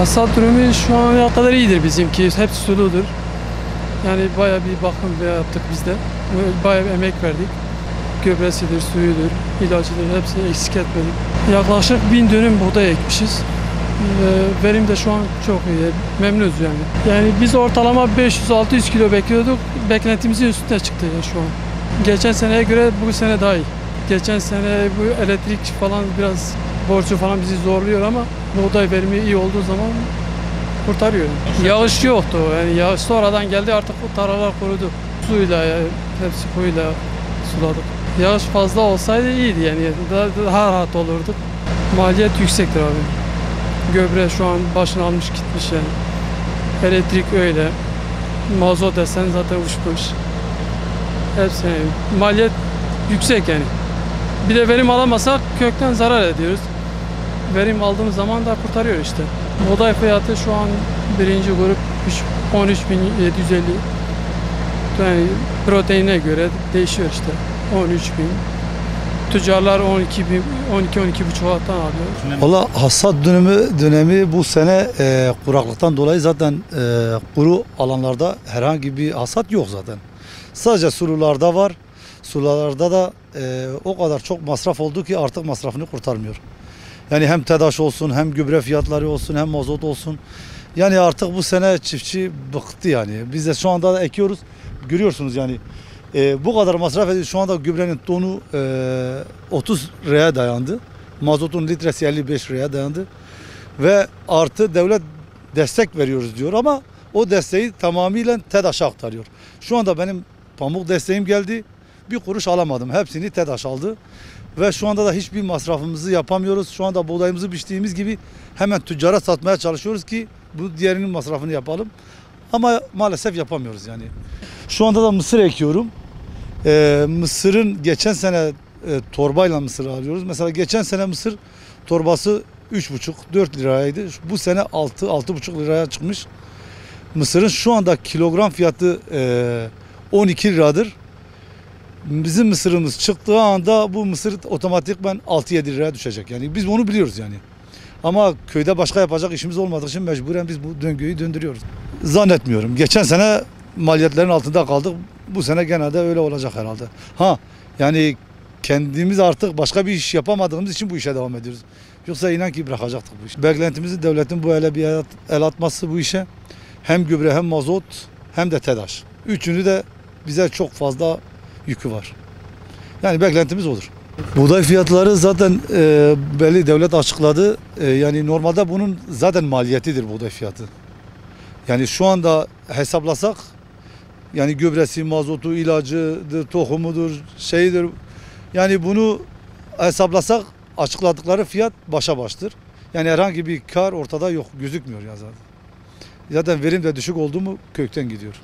Hasat durumu şu ana kadar iyidir bizimki. Hep suludur. Yani bayağı bir bakım yaptık biz de. Bayağı bir emek verdik. Gübresidir, suyudur, ilacıdır, hepsini eksik etmedik. Yaklaşık 1000 dönüm buğday ekmişiz. Verim de şu an çok iyi. Memnunuz yani. Yani biz ortalama 500-600 kilo bekliyorduk. Beklentimizin üstüne çıktı ya şu an. Geçen seneye göre bu sene daha iyi. Geçen sene bu elektrik falan biraz borcu falan bizi zorluyor ama buğday verimi iyi olduğu zaman kurtarıyor. Yağış yoktu. Yani yağış sonradan geldi, artık o tarlalar kurudu. Suyla, hepsi kuyuyla suladık. Yağış fazla olsaydı iyiydi yani. Daha rahat olurduk. Maliyet yüksektir abi. Gübre şu an başını almış gitmiş yani. Elektrik öyle. Mazot desen zaten uçmuş. Hepsi yani. Maliyet yüksek yani. Bir de verim alamazsak kökten zarar ediyoruz. Verim aldığımız zaman da kurtarıyor işte. Buğday fiyatı şu an birinci grup 13.750. Yani proteine göre değişiyor işte. 13.000. Tüccarlar 12.000, 12-12,5'tan alıyor. Valla hasat dönemi bu sene kuraklıktan dolayı zaten kuru alanlarda herhangi bir hasat yok zaten. Sadece sulularda var. Sulularda da o kadar çok masraf oldu ki artık masrafını kurtarmıyor. Yani hem TEDAŞ olsun, hem gübre fiyatları olsun, hem mazot olsun. Yani artık bu sene çiftçi bıktı yani. Biz de şu anda ekiyoruz. Görüyorsunuz yani. Bu kadar masraf ediyor. Şu anda gübrenin tonu 30 liraya dayandı. Mazotun litresi 55 liraya dayandı. Ve artı devlet destek veriyoruz diyor ama o desteği tamamıyla TEDAŞ'a aktarıyor. Şu anda benim pamuk desteğim geldi. Bir kuruş alamadım. Hepsini TEDAŞ aldı. Ve şu anda da hiçbir masrafımızı yapamıyoruz. Şu anda buğdayımızı biçtiğimiz gibi hemen tüccara satmaya çalışıyoruz ki bu diğerinin masrafını yapalım. Ama maalesef yapamıyoruz yani. Şu anda da mısır ekiyorum. Mısırın geçen sene torbayla mısır alıyoruz. Mesela geçen sene mısır torbası 3,5-4 liraydı. Bu sene 6-6,5 liraya çıkmış. Mısırın şu anda kilogram fiyatı 12 liradır. Bizim mısırımız çıktığı anda bu mısır otomatikman 6-7 liraya düşecek. Yani biz onu biliyoruz yani. Ama köyde başka yapacak işimiz olmadığı için mecburen biz bu döngüyü döndürüyoruz. Zannetmiyorum. Geçen sene maliyetlerin altında kaldık. Bu sene genelde öyle olacak herhalde. Yani kendimiz artık başka bir iş yapamadığımız için bu işe devam ediyoruz. Yoksa inan ki bırakacaktık bu işi. Beklentimiz devletin bu ele bir el atması bu işe. Hem gübre, hem mazot, hem de TEDAŞ. Üçünü de bize çok fazla yükü var. Yani beklentimiz odur. Buğday fiyatları zaten belli, devlet açıkladı. Yani normalde bunun zaten maliyetidir buğday fiyatı. Yani şu anda hesaplasak yani gübresi, mazotu, ilacıdır, tohumudur, şeyidir. Yani bunu hesaplasak açıkladıkları fiyat başa baştır. Yani herhangi bir kar ortada yok, gözükmüyor ya zaten. Zaten verim de düşük oldu mu kökten gidiyor.